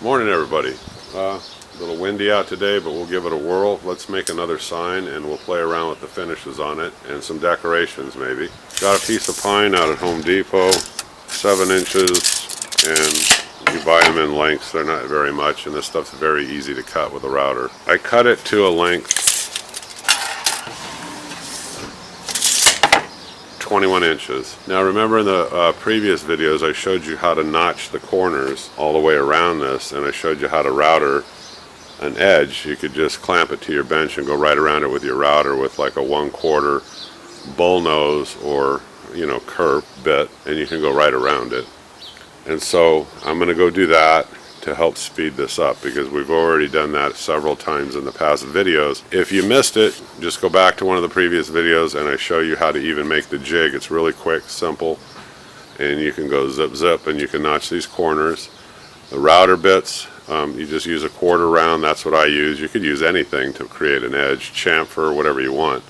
Morning everybody. A little windy out today, but we'll give it a whirl. Let's make another sign and we'll play around with the finishes on it and some decorations maybe. Got a piece of pine out at Home Depot, 7 inches, and you buy them in lengths. They're not very much, and this stuff's very easy to cut with a router. I cut it to a length 21 inches. Now remember in the previous videos I showed you how to notch the corners all the way around this, and I showed you how to router an edge. You could just clamp it to your bench and go right around it with your router with like a 1/4 bull nose or curved bit, and you can go right around it. And so I'm going to go do that to help speed this up, because we've already done that several times in the past videos. If you missed it, just go back to one of the previous videos and I show you how to even make the jig. It's really quick, simple, and you can go zip zip and you can notch these corners. The router bits, you just use a 1/4 round. That's what I use. You could use anything to create an edge, chamfer, whatever you want.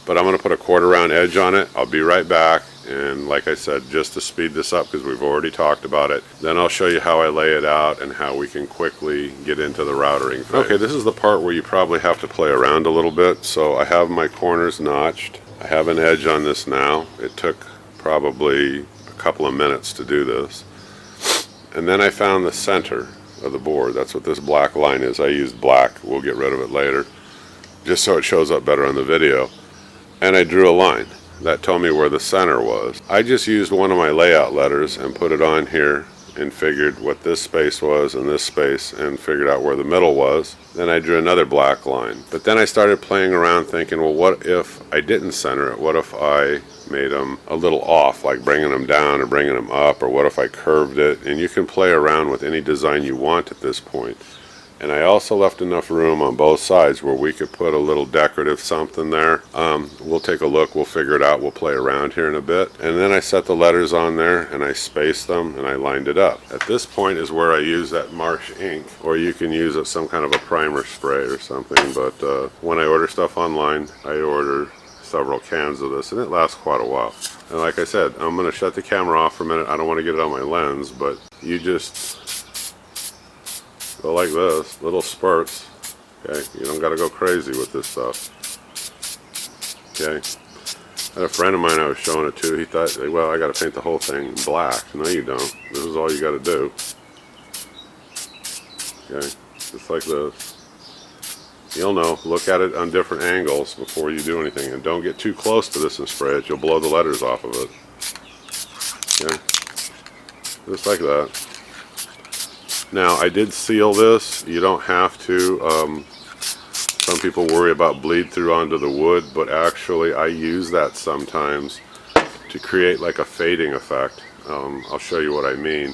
But I'm going to put a 1/4 round edge on it. I'll be right back. And like I said, just to speed this up, because we've already talked about it, then I'll show you how I lay it out and how we can quickly get into the routering phase. Okay, this is the part where you probably have to play around a little bit. So I have my corners notched. I have an edge on this now. It took probably a couple of minutes to do this. And then I found the center of the board. That's what this black line is. I used black. We'll get rid of it later, just so it shows up better on the video. And I drew a line that told me where the center was. I just used one of my layout letters and put it on here and figured what this space was and this space and figured out where the middle was. Then I drew another black line. But then I started playing around thinking, well, what if I didn't center it? What if I made them a little off, like bringing them down or bringing them up, or what if I curved it? And you can play around with any design you want at this point. And I also left enough room on both sides where we could put a little decorative something there. We'll take a look, we'll figure it out, we'll play around here in a bit. And then I set the letters on there and I spaced them and I lined it up. At this point is where I use that Marsh ink, or you can use some kind of a primer spray or something. But when I order stuff online, I order several cans of this and it lasts quite a while. And like I said, I'm going to shut the camera off for a minute. I don't want to get it on my lens, but you just go like this, little spurts. Okay, you don't got to go crazy with this stuff. Okay, I had a friend of mine I was showing it to. He thought, well, I got to paint the whole thing black. No, you don't. This is all you got to do. Okay, just like this. You'll know. Look at it on different angles before you do anything, and don't get too close to this and spray it. You'll blow the letters off of it. Okay, just like that. Now, I did seal this. You don't have to. Some people worry about bleed through onto the wood, but actually I use that sometimes to create like a fading effect. I'll show you what I mean.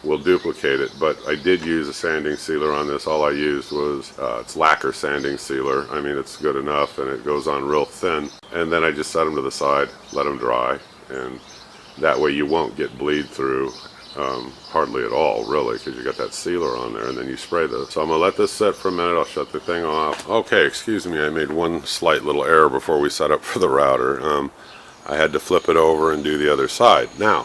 We'll duplicate it, but I did use a sanding sealer on this. All I used was, it's lacquer sanding sealer. I mean, it's good enough, and it goes on real thin. And then I just set them to the side, let them dry, and that way you won't get bleed through. Hardly at all, really, because you got that sealer on there, and then you spray this. So I'm going to let this sit for a minute. I'll shut the thing off. Okay, excuse me, I made one slight little error before we set up for the router. I had to flip it over and do the other side. Now,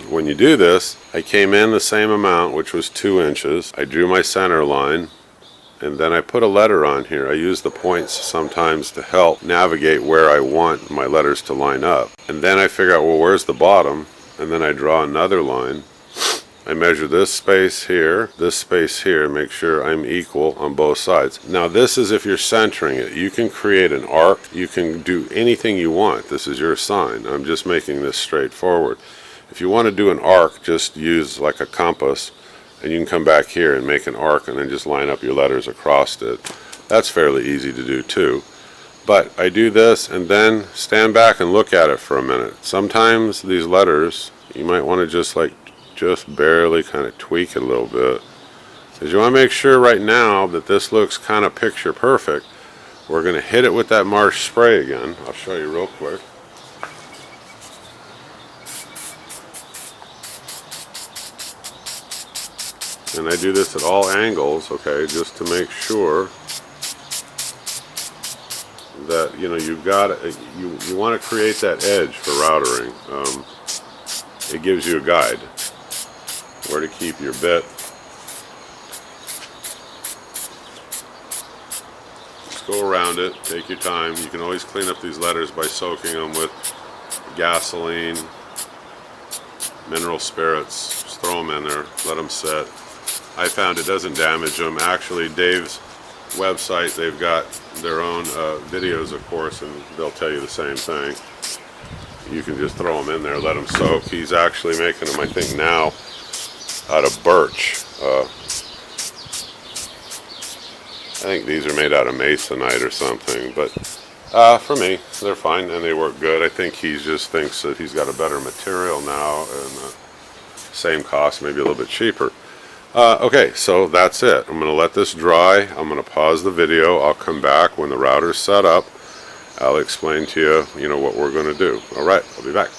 when you do this, I came in the same amount, which was 2 inches. I drew my center line, and then I put a letter on here. I use the points sometimes to help navigate where I want my letters to line up. And then I figure out, well, where's the bottom? And then I draw another line. I measure this space here, make sure I'm equal on both sides. Now this is if you're centering it. You can create an arc, you can do anything you want. This is your sign. I'm just making this straightforward. If you want to do an arc, just use like a compass, and you can come back here and make an arc and then just line up your letters across it. That's fairly easy to do too. But I do this and then stand back and look at it for a minute. Sometimes these letters, you might want to just barely kind of tweak it a little bit, because you want to make sure right now that this looks kind of picture perfect. We're going to hit it with that Marsh spray again. I'll show you real quick. And I do this at all angles, okay, just to make sure that you've got you want to create that edge for routering. It gives you a guide where to keep your bit go around it, take your time. You can always clean up these letters by soaking them with gasoline, mineral spirits. Just throw them in there, let them sit. I found it doesn't damage them. Actually, Dave's website, they've got their own videos, of course, and they'll tell you the same thing. You can just throw them in there, let them soak. He's actually making them, I think, now out of birch. I think these are made out of masonite or something, but for me, they're fine and they work good. I think he just thinks that he's got a better material now and same cost, maybe a little bit cheaper. Okay, so that's it. I'm going to let this dry. I'm going to pause the video. I'll come back when the router's set up. I'll explain to you, what we're going to do. All right, I'll be back.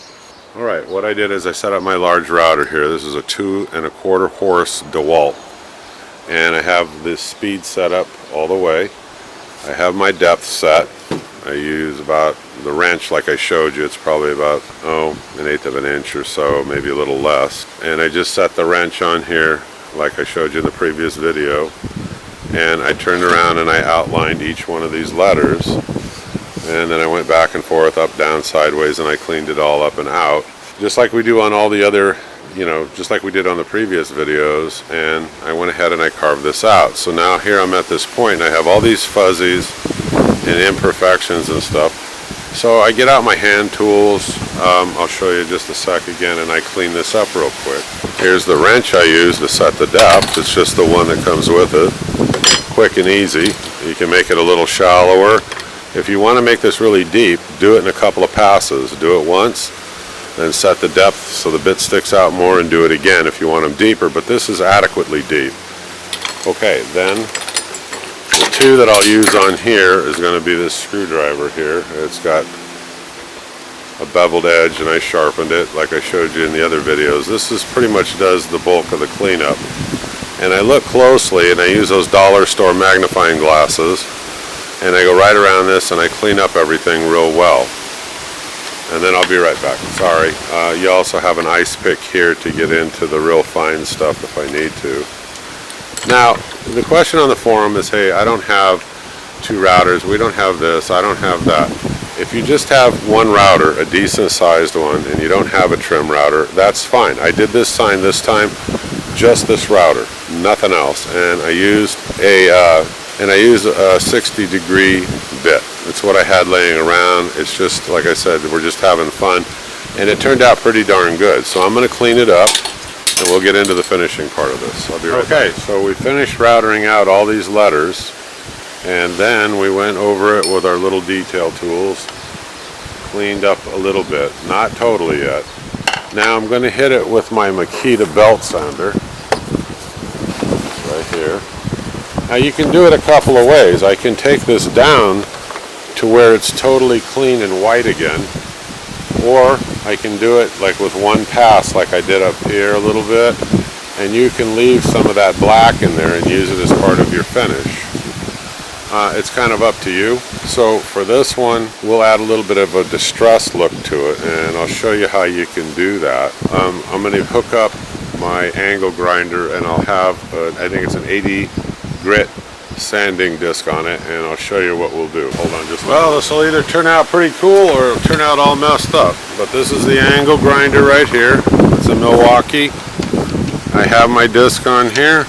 All right, what I did is I set up my large router here. This is a 2 1/4 horse DeWalt. And I have this speed set up all the way. I have my depth set. I use about the wrench like I showed you. It's probably about 1/8 of an inch or so, maybe a little less. And I just set the wrench on here like I showed you in the previous video. And I turned around and I outlined each one of these letters. And then I went back and forth, up, down, sideways, and I cleaned it all up and out. Just like we do on all the other, just like we did on the previous videos. And I went ahead and I carved this out. So now here I'm at this point and I have all these fuzzies and imperfections and stuff. So I get out my hand tools. I'll show you just a sec again, and I clean this up real quick. Here's the wrench I use to set the depth. It's just the one that comes with it. Quick and easy. You can make it a little shallower. If you want to make this really deep, do it in a couple of passes. Do it once, then set the depth so the bit sticks out more, and do it again if you want them deeper, but this is adequately deep. Okay, then the two that I'll use on here is going to be this screwdriver here. It's got a beveled edge and I sharpened it like I showed you in the other videos. This is pretty much does the bulk of the cleanup. And I look closely and I use those dollar store magnifying glasses and I go right around this and I clean up everything real well. And then I'll be right back. Sorry. You also have an ice pick here to get into the real fine stuff if I need to. Now, the question on the forum is, hey, I don't have 2 routers. We don't have this. I don't have that. If you just have one router, a decent sized one, and you don't have a trim router, that's fine. I did this sign this time, just this router, nothing else. And I used a 60-degree bit. It's what I had laying around. It's just, like I said, we're just having fun. And it turned out pretty darn good. So I'm going to clean it up. And we'll get into the finishing part of this. I'll be right back. Okay, so we finished routering out all these letters, and then we went over it with our little detail tools, cleaned up a little bit, not totally yet. Now I'm going to hit it with my Makita belt sander, right here. Now you can do it a couple of ways. I can take this down to where it's totally clean and white again, or I can do it like with one pass like I did up here a little bit, and you can leave some of that black in there and use it as part of your finish. It's kind of up to you. So for this one, we'll add a little bit of a distressed look to it, and I'll show you how you can do that. I'm going to hook up my angle grinder, and I'll have, I think it's an 80 grit sanding disc on it, and I'll show you what we'll do. Hold on just a minute. Well, this will either turn out pretty cool or it'll turn out all messed up. But this is the angle grinder right here. It's a Milwaukee. I have my disc on here.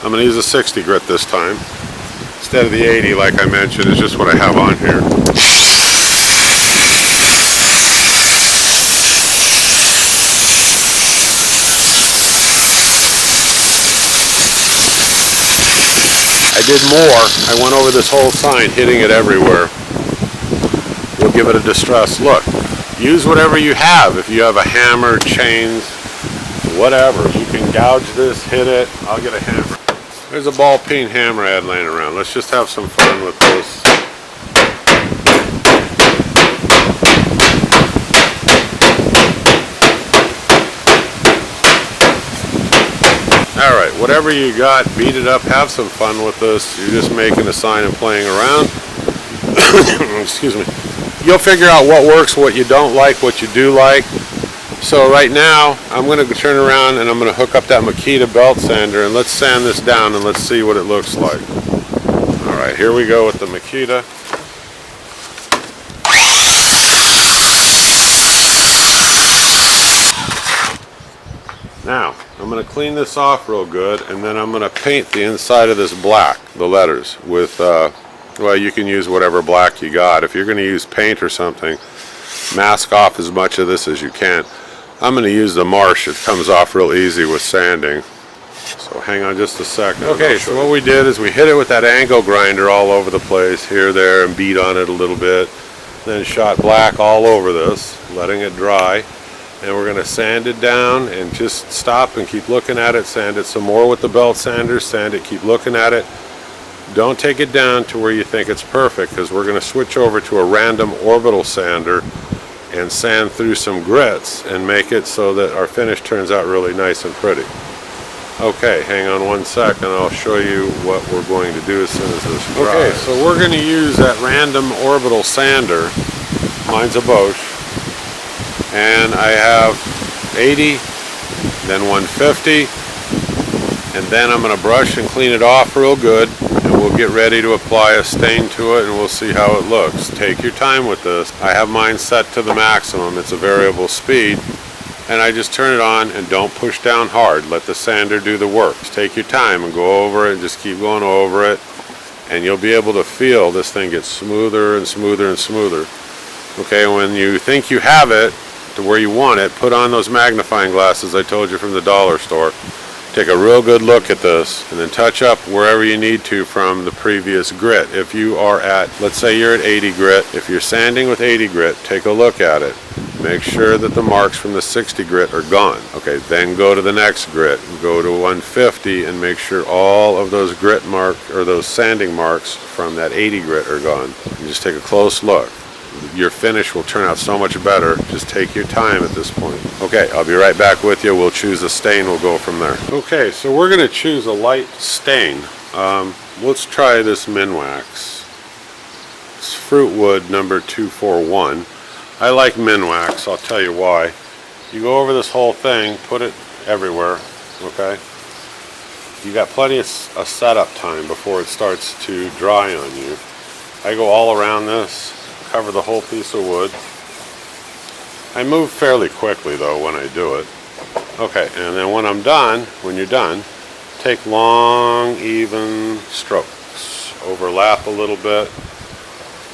I'm going to use a 60 grit this time. Instead of the 80 like I mentioned, it's just what I have on here. I did more. I went over this whole sign, hitting it everywhere. We'll give it a distressed look. Use whatever you have. If you have a hammer, chains, whatever. You can gouge this, hit it. I'll get a hammer. There's a ball peen hammer I had laying around. Let's just have some fun with this. Alright, whatever you got, beat it up, have some fun with this. You're just making a sign and playing around. Excuse me. You'll figure out what works, what you don't like, what you do like. So right now, I'm going to turn around and I'm going to hook up that Makita belt sander, and let's sand this down and let's see what it looks like. Alright. Alright, here we go with the Makita. Now, I'm going to clean this off real good, and then I'm going to paint the inside of this black, the letters, with, well, you can use whatever black you got. If you're going to use paint or something, mask off as much of this as you can. I'm going to use the Marsh. It comes off real easy with sanding. So hang on just a second. Okay, so what we did is we hit it with that angle grinder all over the place, here, there, and beat on it a little bit. Then shot black all over this, letting it dry. And we're going to sand it down and just stop and keep looking at it. Sand it some more with the belt sander. Sand it, keep looking at it. Don't take it down to where you think it's perfect, because we're going to switch over to a random orbital sander and sand through some grits and make it so that our finish turns out really nice and pretty. Okay, hang on one second. I'll show you what we're going to do as soon as this dries. Okay, so we're going to use that random orbital sander. Mine's a Bosch. And I have 80, then 150, and then I'm going to brush and clean it off real good, and we'll get ready to apply a stain to it, and we'll see how it looks. Take your time with this. I have mine set to the maximum. It's a variable speed, and I just turn it on and don't push down hard. Let the sander do the work. Just take your time and go over it and just keep going over it, and you'll be able to feel this thing get smoother and smoother and smoother. Okay, when you think you have it to where you want it, put on those magnifying glasses I told you from the dollar store. Take a real good look at this, and then touch up wherever you need to from the previous grit. If you are at, let's say you're at 80 grit, if you're sanding with 80 grit, take a look at it. Make sure that the marks from the 60 grit are gone. Okay, then go to the next grit. Go to 150 and make sure all of those grit marks, or those sanding marks from that 80 grit are gone. And just take a close look. Your finish will turn out so much better. Just take your time at this point. Okay, I'll be right back with you. We'll choose a stain. We'll go from there. Okay, so we're going to choose a light stain. Let's try this Minwax. It's Fruitwood number 241. I like Minwax. I'll tell you why. You go over this whole thing, put it everywhere, okay? You got plenty of setup time before it starts to dry on you. I go all around this, cover the whole piece of wood. I move fairly quickly though when I do it. Okay, and then when I'm done, when you're done, take long, even strokes. Overlap a little bit.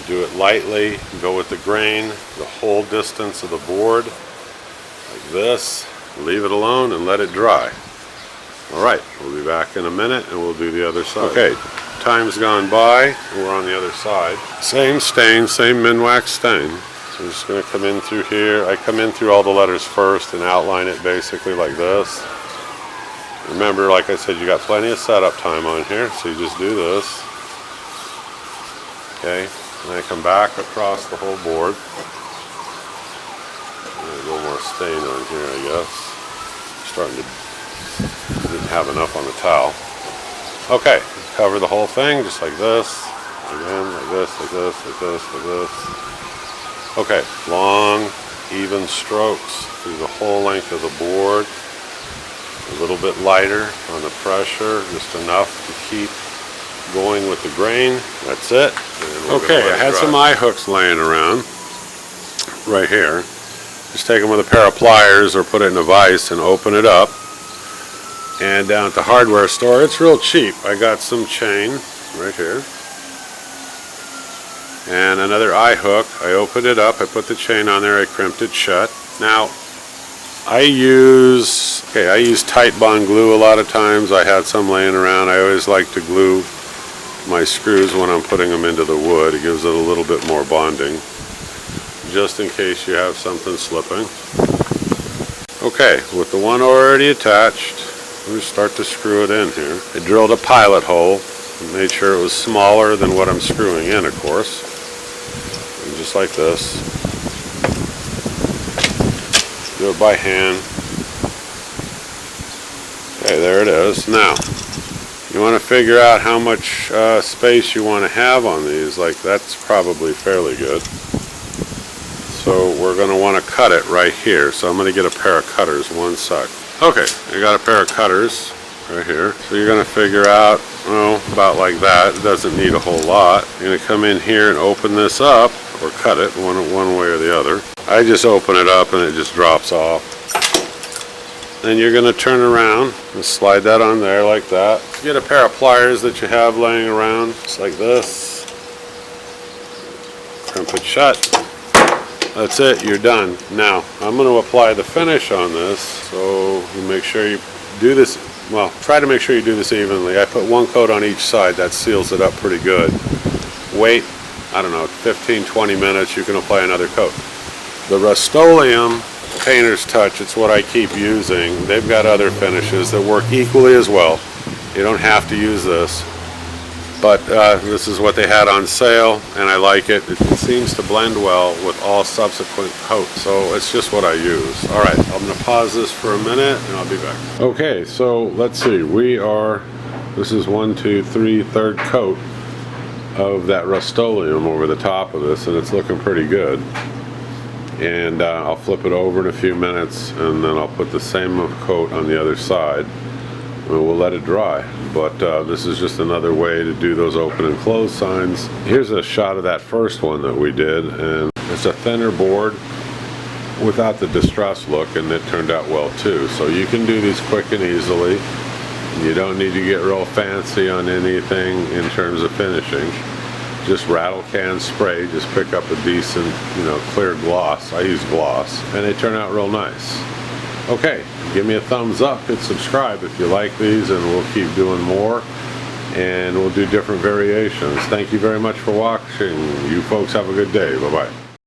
Do it lightly. Go with the grain, the whole distance of the board, like this. Leave it alone and let it dry. Alright, we'll be back in a minute and we'll do the other side. Okay, time's gone by and we're on the other side. Same stain, same Minwax stain. So we're just going to come in through here. I come in through all the letters first and outline it basically like this. Remember, like I said, you got plenty of setup time on here, so you just do this. Okay, and I come back across the whole board. A little more stain on here, I guess. Starting to, didn't have enough on the towel. Okay, cover the whole thing just like this. Again, like this, like this, like this, like this. Okay, long, even strokes through the whole length of the board. A little bit lighter on the pressure, just enough to keep going with the grain. That's it. Okay, I had some eye hooks laying around right here. Just take them with a pair of pliers or put it in a vise and open it up. And down at the hardware store, it's real cheap. I got some chain right here. And another eye hook. I opened it up, I put the chain on there, I crimped it shut. Now, I use Titebond glue a lot of times. I had some laying around. I always like to glue my screws when I'm putting them into the wood. It gives it a little bit more bonding, just in case you have something slipping. Okay, with the one already attached, we start to screw it in here. I drilled a pilot hole and made sure it was smaller than what I'm screwing in, of course. And just like this. Do it by hand. Okay, there it is. Now, you want to figure out how much space you want to have on these. Like, that's probably fairly good. So we're going to want to cut it right here. So I'm going to get a pair of cutters. One sec. Okay, I got a pair of cutters right here. So you're going to figure out know, about like that. It doesn't need a whole lot. You're going to come in here and open this up, or cut it one way or the other. I just open it up and it just drops off. Then you're going to turn around and slide that on there like that. Get a pair of pliers that you have laying around, just like this. Crimp it shut. That's it, you're done. Now, I'm going to apply the finish on this, so you make sure you do this, well, try to make sure you do this evenly. I put one coat on each side, that seals it up pretty good. Wait, I don't know, 15-20 minutes, you can apply another coat. The Rust-Oleum Painter's Touch, it's what I keep using. They've got other finishes that work equally as well. You don't have to use this. But this is what they had on sale, and I like it. It seems to blend well with all subsequent coats, so it's just what I use. All right, I'm going to pause this for a minute, and I'll be back. Okay, so let's see. This is 1, 2, 3, third coat of that Rust-Oleum over the top of this, and it's looking pretty good. And I'll flip it over in a few minutes, and then I'll put the same coat on the other side. We'll let it dry, but this is just another way to do those open and close signs. Here's a shot of that first one that we did, and it's a thinner board without the distressed look, and it turned out well too. So you can do these quick and easily. You don't need to get real fancy on anything in terms of finishing. Just rattle can spray, just pick up a decent, clear gloss. I use gloss, and they turn out real nice. Okay, give me a thumbs up, hit subscribe if you like these, and we'll keep doing more, and we'll do different variations. Thank you very much for watching. You folks have a good day. Bye-bye.